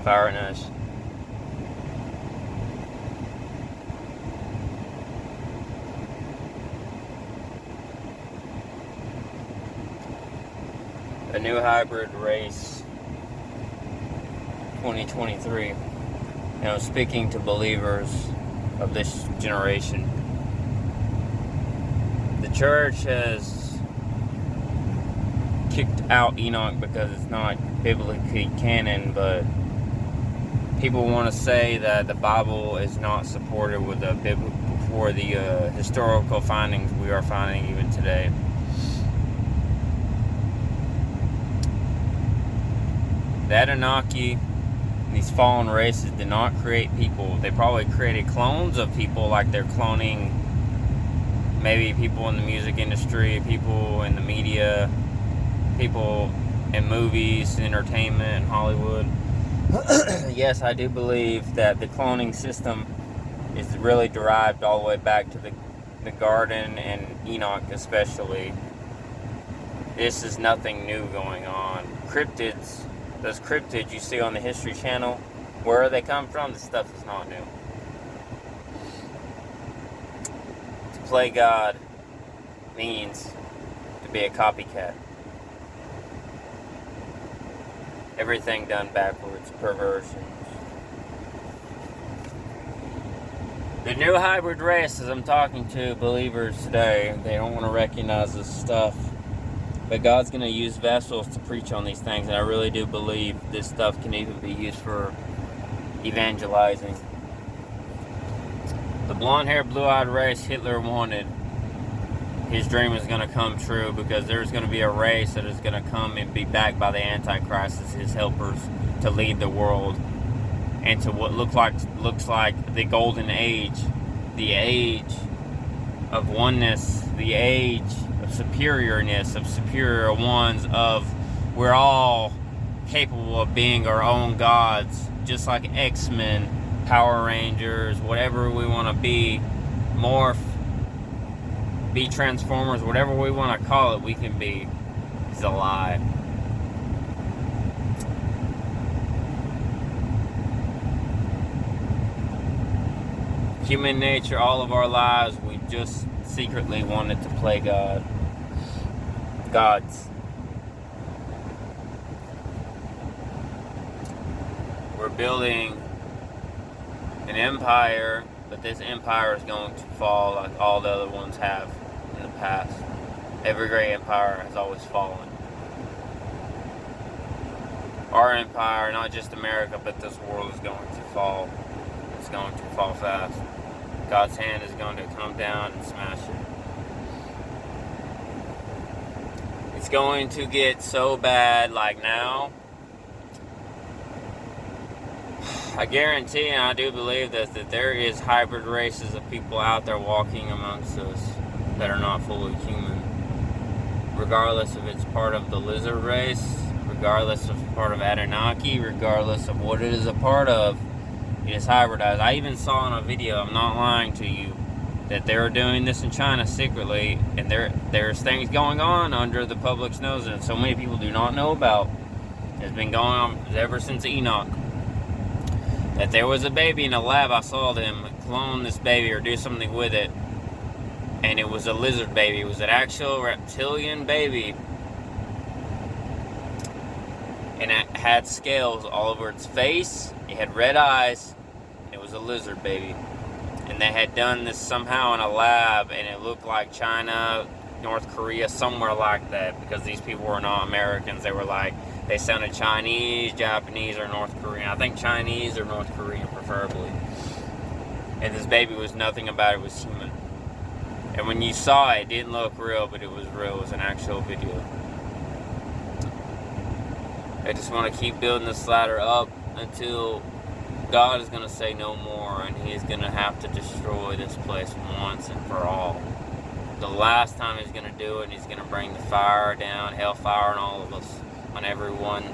fire and ash. A new hybrid race, 2023. Speaking to believers of this generation, the church has kicked out Enoch because it's not biblically canon, but people want to say that the Bible is not supported with the historical findings we are finding even today. The Anunnaki, these fallen races, did not create people. They probably created clones of people, like they're cloning maybe people in the music industry, people in the media, people in movies, entertainment, Hollywood. Yes, I do believe that the cloning system is really derived all the way back to the garden and Enoch especially. This is nothing new going on. Cryptids, those cryptids you see on the History Channel, where they come from, this stuff is not new. To play God means to be a copycat. Everything done backwards, perversions. The new hybrid race, as I'm talking to believers today, they don't want to recognize this stuff. But God's going to use vessels to preach on these things, and I really do believe this stuff can even be used for evangelizing. The blonde-haired, blue-eyed race Hitler wanted, his dream is going to come true, because there's going to be a race that is going to come and be backed by the Antichrist as his helpers to lead the world into what looks like the golden age, the age of oneness, the age of superiorness, of superior ones, of we're all capable of being our own gods, just like X-Men, Power Rangers, whatever we want to be, morph, be Transformers, whatever we want to call it, we can be. It's a lie. Human nature, all of our lives, we just secretly wanted to play God. Gods. We're building an empire, but this empire is going to fall like all the other ones have in the past. Every great empire has always fallen. Our empire, not just America, but this world is going to fall. It's going to fall fast. God's hand is going to come down and smash it. It's going to get so bad like now. I guarantee and I do believe that there is hybrid races of people out there walking amongst us that are not fully human. Regardless if it's part of the lizard race, regardless of part of Anunnaki, regardless of what it is a part of, it is hybridized. I even saw in a video, I'm not lying to you, that they were doing this in China secretly, and there's things going on under the public's nose that so many people do not know about. It's been going on ever since Enoch. That there was a baby in a lab, I saw them clone this baby or do something with it, and it was a lizard baby. It was an actual reptilian baby, and it had scales all over its face, it had red eyes, and it was a lizard baby. And they had done this somehow in a lab, and it looked like China, North Korea, somewhere like that, because these people were not Americans. They sounded Chinese, Japanese, or North Korean. I think Chinese or North Korean, preferably. And this baby was nothing about it was human. And when you saw it, it didn't look real, but it was real. It was an actual video. I just want to keep building this ladder up until God is going to say no more, and He's going to have to destroy this place once and for all. The last time He's going to do it, and He's going to bring the fire down, hellfire on all of us, on everyone.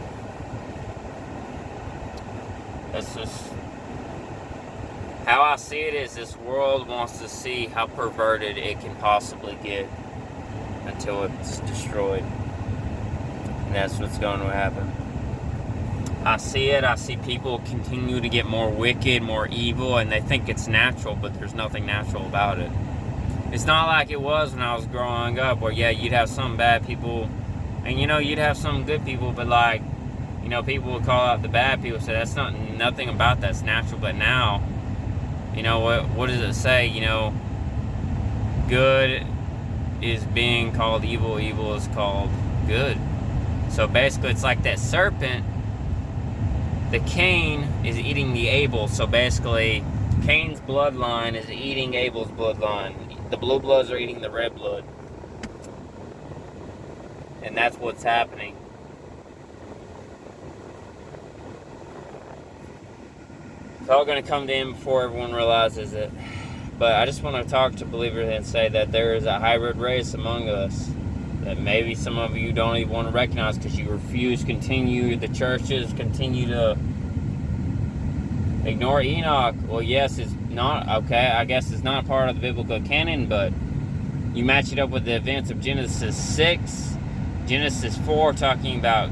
That's just how I see it. Is this world wants to see how perverted it can possibly get until it's destroyed, and that's what's going to happen. I see it. I see people continue to get more wicked, more evil, and they think it's natural, but there's nothing natural about it. It's not like it was when I was growing up, where, yeah, you'd have some bad people, and, you'd have some good people, but, like, people would call out the bad people, say that's nothing about that's natural. But now, what does it say? Good is being called evil, evil is called good. So basically, it's like that serpent. The Cain is eating the Abel. So basically, Cain's bloodline is eating Abel's bloodline. The blue bloods are eating the red blood. And that's what's happening. It's all going to come to him before everyone realizes it. But I just want to talk to believers and say that there is a hybrid race among us that maybe some of you don't even want to recognize because you refuse, the churches continue to ignore Enoch. Well, yes, it's not, okay, I guess it's not part of the biblical canon, but you match it up with the events of Genesis 6, Genesis 4, talking about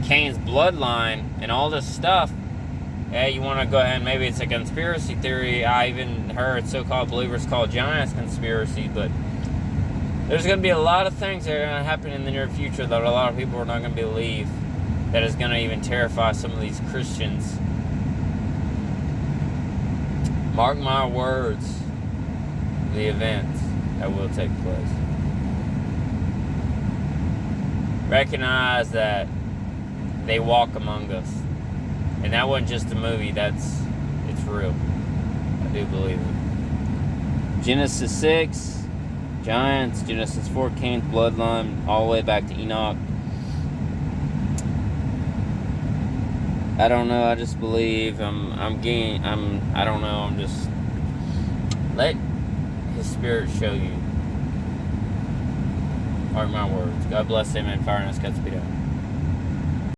Cain's bloodline and all this stuff. Yeah, you want to go ahead and maybe it's a conspiracy theory. I even heard so-called believers call giants conspiracy, but there's going to be a lot of things that are going to happen in the near future that a lot of people are not going to believe, that is going to even terrify some of these Christians. Mark my words, the events that will take place. Recognize that they walk among us. And that wasn't just a movie, it's real. I do believe it. Genesis 6, giants. Genesis 4, Cain's bloodline, all the way back to Enoch. I don't know, I just believe I don't know, I'm just, let His Spirit show you. Mark my words. God bless, amen, fire, and us, Godspeed out.